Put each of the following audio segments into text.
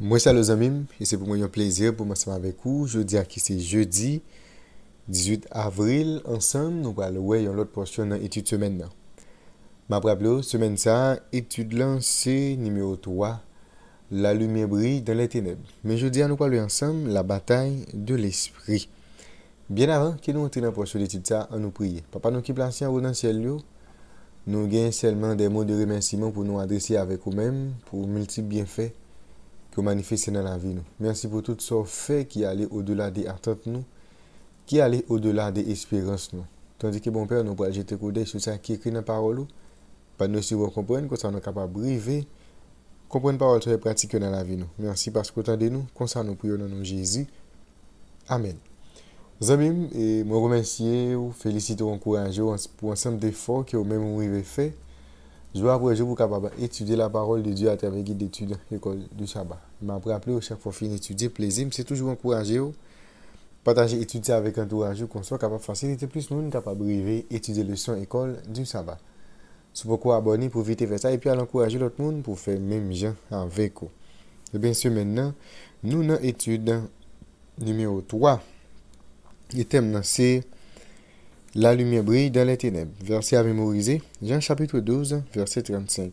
Moi, ça les amis, et c'est pour moi un plaisir pour m'ensemble avec vous. Je dis à qui c'est jeudi 18 avril, ensemble, nous allons voir une autre portion dans l'étude semaine. Ma rappelé, semaine ça, étude lancée numéro 3, la lumière brille dans les ténèbres. Mais je dis à nous parler ensemble la bataille de l'esprit. Bien avant que nous entrions dans la portion d'étude ça, on nous prie. Papa nous qui placé en haut dans le ciel, nous gagnons seulement des mots de remerciement pour nous adresser avec vous-même, pour multiples bienfaits que vous manifestez dans la vie. Merci pour tout ce fait qui allait au-delà des attentes nous, qui allait au-delà des espérances nous. Tandis que bon Père, nous pourrons jeter coup d'œil sur ça qui est écrit dans la parole, pas nous suivre comprendre, que ça nous capable de briver, comprendre la parole et pratiquer dans la vie. Merci parce que vous entendez nous, comme ça nous prions dans nom de Jésus. Amen. Amis, et je remercie, félicite, encourage pour l'ensemble d'efforts que vous-même vous avez fait. Jour après jour, vous capable d'étudier la parole de Dieu à travers le guide d'études l'école du sabbat. Je m'appelle rappelé chaque fois fin d'étudier, plaisir, c'est toujours encourager, partager, étudier avec entourage, qu'on soit capable de faciliter plus nous, capable de briver, étudier le son école du sabbat. C'est pourquoi abonner pour vite faire ça et puis à encourager l'autre monde pour faire même gens avec vous. Et bien sûr, maintenant, nous dans l'étude numéro 3. Le thème, c'est la lumière brille dans les ténèbres. Verset à mémoriser. Jean chapitre 12, verset 35.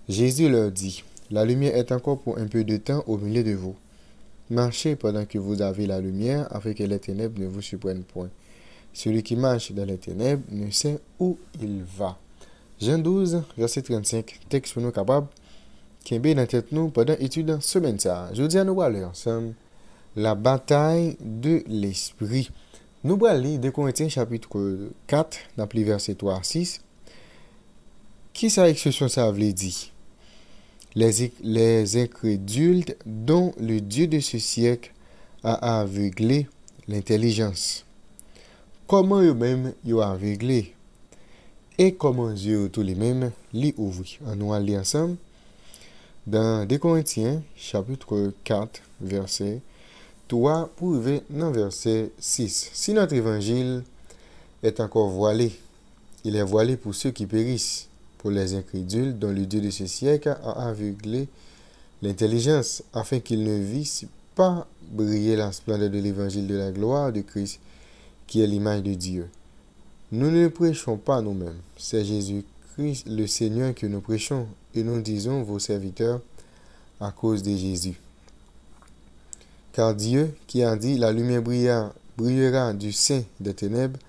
Jésus leur dit, la lumière est encore pour un peu de temps au milieu de vous. Marchez pendant que vous avez la lumière, afin que les ténèbres ne vous surprennent point. Celui qui marche dans les ténèbres ne sait où il va. Jean 12, verset 35. Texte pour nous capables, qui est bien dans tête nous pendant l'étude semaine ça. Je dis à nous aller ensemble la bataille de l'esprit. Nous allons lire 2 Corinthiens chapitre 4, dans les versets 3 à 6. Qui ça expression ça veut dire? Les incrédules dont le Dieu de ce siècle a aveuglé l'intelligence. Comment eux-mêmes ils ont aveuglé? Et comment Dieu tous les mêmes les ouvre? On va lire ensemble dans 2 Corinthiens chapitre 4, verset 3 pour arriver dans verset 6. Si notre évangile est encore voilé, il est voilé pour ceux qui périssent, pour les incrédules dont le Dieu de ce siècle a aveuglé l'intelligence, afin qu'ils ne vissent pas briller la splendeur de l'évangile de la gloire de Christ, qui est l'image de Dieu. Nous ne prêchons pas nous-mêmes, c'est Jésus-Christ le Seigneur que nous prêchons, et nous disons vos serviteurs à cause de Jésus. Car Dieu, qui a dit, la lumière brillera du sein des ténèbres,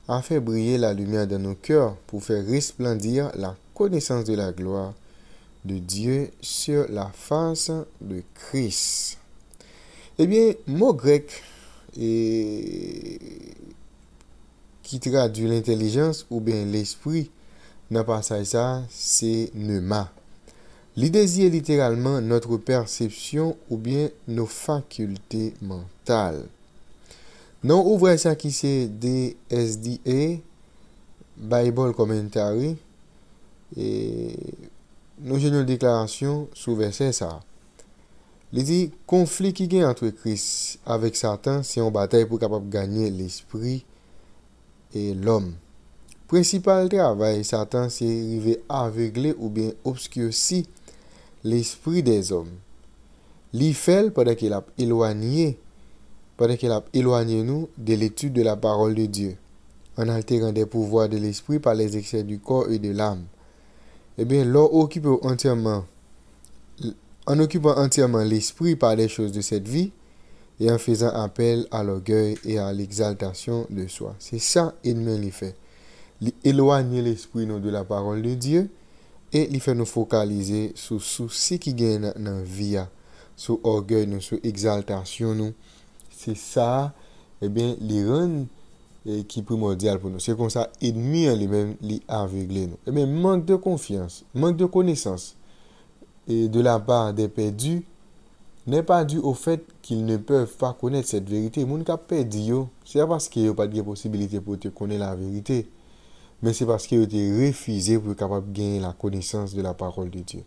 a fait briller la lumière dans nos cœurs pour faire resplendir la connaissance de la gloire de Dieu sur la face de Christ. Eh bien, mot grec qui traduit l'intelligence ou bien l'esprit dans le passage ça, c'est pneuma. L'idée est littéralement notre perception ou bien nos facultés mentales. Dans l'ouvrage ça qui c'est DSDA, Bible Commentary, et nous avons une déclaration sur verset ça. Il dit, conflit qui gagne entre Christ avec Satan, c'est une bataille pour capable gagner l'esprit et l'homme. Principal travail Satan, c'est arriver aveugler ou bien obscurcir l'esprit des hommes. L'y fait pendant qu'il a éloigné nous de l'étude de la parole de Dieu, en altérant des pouvoirs de l'esprit par les excès du corps et de l'âme. Eh bien, en occupant entièrement l'esprit par les choses de cette vie et en faisant appel à l'orgueil et à l'exaltation de soi. C'est ça ennemi lui fait. Éloigner l'esprit nous de la parole de Dieu et il fait nous focaliser sur ce qui gagne dans la vie, sur l'orgueil, nous, sur l'exaltation. Nous. C'est ça, eh bien, les rend qui est primordial pour nous. C'est comme ça, ennemi en lui-même, les aveuglé nous. Eh bien, manque de confiance, manque de connaissance et de la part des perdus n'est pas dû au fait qu'ils ne peuvent pas connaître cette vérité. Les gens qui ont perdu, c'est parce qu'il n'y a pas de possibilité pour te connaître la vérité. Mais c'est parce qu'il a été refusé pour être capable de gagner la connaissance de la parole de Dieu.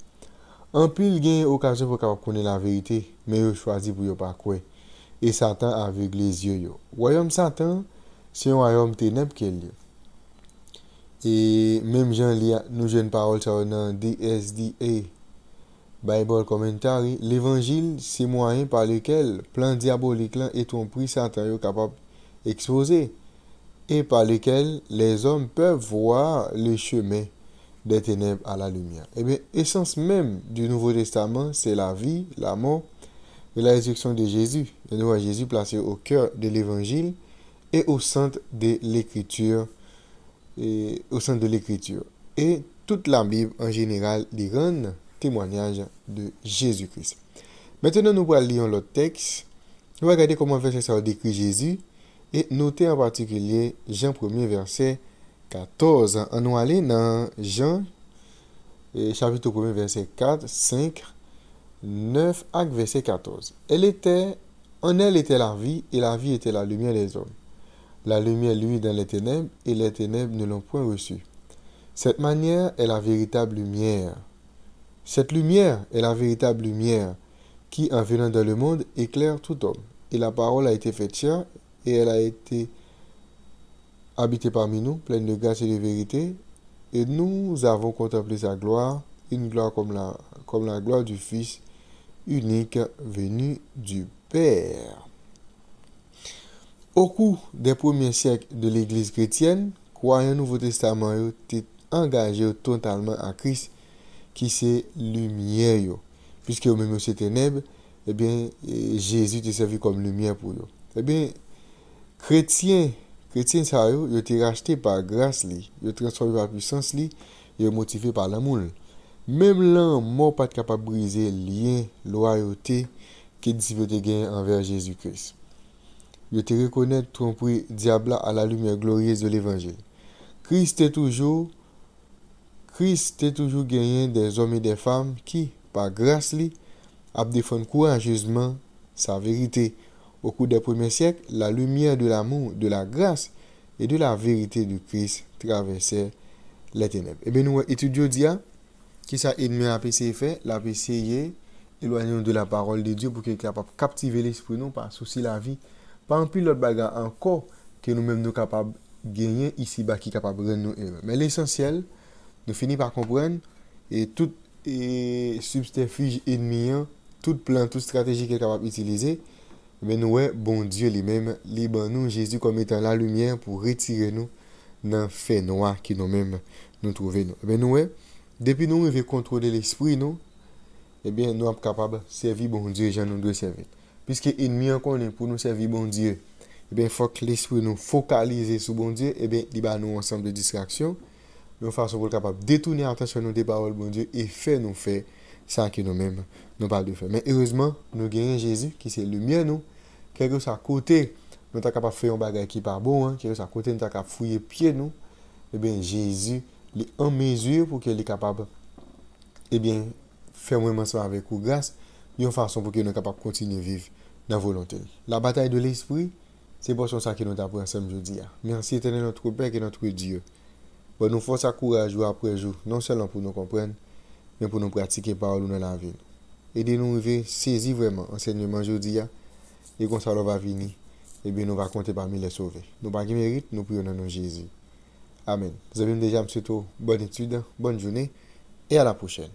En plus, il gagne l'occasion pour capable connaître la vérité, mais il choisit pour ne pas croire. Et Satan aveugle les yeux. Royaume Satan, c'est un royaume ténèbres qu'il y a. Et même Jean nous j'ai une parole sur dans DSDA Bible Commentary, l'évangile, c'est moyen par lequel plan diabolique là et tromperie Satan est capable d'exposer et par lequel les hommes peuvent voir le chemin des ténèbres à la lumière. Eh bien, essence même du Nouveau Testament, c'est la vie, la mort et la résurrection de Jésus. Et nous voyons Jésus placé au cœur de l'évangile et au centre de l'écriture. Et toute la Bible en général lui rend témoignage de Jésus-Christ. Maintenant, nous allons lire l'autre texte. Nous allons regarder comment verset ça décrit Jésus et noter en particulier Jean 1er verset 14. On va aller dans Jean chapitre 1er verset 4, 5, 9 à verset 14. En elle était la vie et la vie était la lumière des hommes. La lumière luit dans les ténèbres et les ténèbres ne l'ont point reçue. Cette manière est la véritable lumière. Cette lumière est la véritable lumière qui, en venant dans le monde, éclaire tout homme. Et la parole a été faite chair et elle a été habitée parmi nous, pleine de grâce et de vérité. Et nous avons contemplé sa gloire, une gloire comme la gloire du Fils unique venu du Père. Au cours des premiers siècles de l'Église chrétienne, croyants Nouveau Testament étaient engagés totalement à Christ, qui c'est lumière. Puisque au même ces ténèbres, eh bien, Jésus était servi comme lumière pour eux. Eh bien, chrétiens, ça ils été rachetés par grâce, ils ont transformé par puissance, ils sont motivés par l'amour. Même l'amour pas capable de briser le lien, loyauté que disciples gagné envers Jésus-Christ. Ils te reconnaître tromperie diable à la lumière glorieuse de l'évangile. Christ est toujours gagné des hommes et des femmes qui, par grâce, a défendu courageusement sa vérité. Au cours des premiers siècles, la lumière de l'amour, de la grâce et de la vérité de Christ traversait les ténèbres. Et bien, nous étudions dia qui ça ennemi a fait, l'a essayé éloigner de la parole de Dieu pour qu'il soit capable de captiver l'esprit nous par souci la vie. Pas un pile l'autre bagarre encore que nous-mêmes nous capables de gagner ici bas qui est capable de rendre nous heureux. Mais l'essentiel, nous finissons par comprendre et tout subterfuge ennemi, tout plan, toute stratégie qu'il est capable d'utiliser, mais nous, bon Dieu lui-même, libre nous, Jésus comme étant la lumière pour retirer nous dans le fait noir qui nous-mêmes nous trouvons. Mais nous, depuis nous devons contrôler l'esprit, nous, eh bien, nous sommes capables de servir bon Dieu, j'en nous doit servir. Puisque l'ennemi encore pour nous servir bon Dieu, eh bien, il faut que l'esprit nous focalise sur bon Dieu, eh bien, il va nous ensemble de distractions, de façon pour être capable de détourner l'attention des paroles bon Dieu et nous faire ça que nous-mêmes nous pas de faire. Mais heureusement, nous gagnons Jésus qui c'est lumière nous, quelque chose à côté, nous sommes capables de faire un bagage qui pas bon, quelque chose à côté, nous sommes capables de fouiller pied nous, eh bien, Jésus est en mesure pour qu'il soit capable, eh bien, faire vraiment ça avec vous grâce, d'une façon pour que nous soyons capables de continuer à vivre dans la volonté. La bataille de l'esprit, c'est pour ça que nous avons ensemble aujourd'hui. Merci éternel notre Père et notre Dieu. Pour nous force à courage jour après jour, non seulement pour nous comprendre, mais pour nous pratiquer parole dans la vie. Aidez-nous à saisir vraiment l'enseignement aujourd'hui et comme ça, va venir. Et bien, nous va compter parmi les sauvés. Nous pas qui mérite, nous prions dans nom de Jésus. Amen. Vous avez déjà, monsieur, bonne étude, bonne journée et à la prochaine.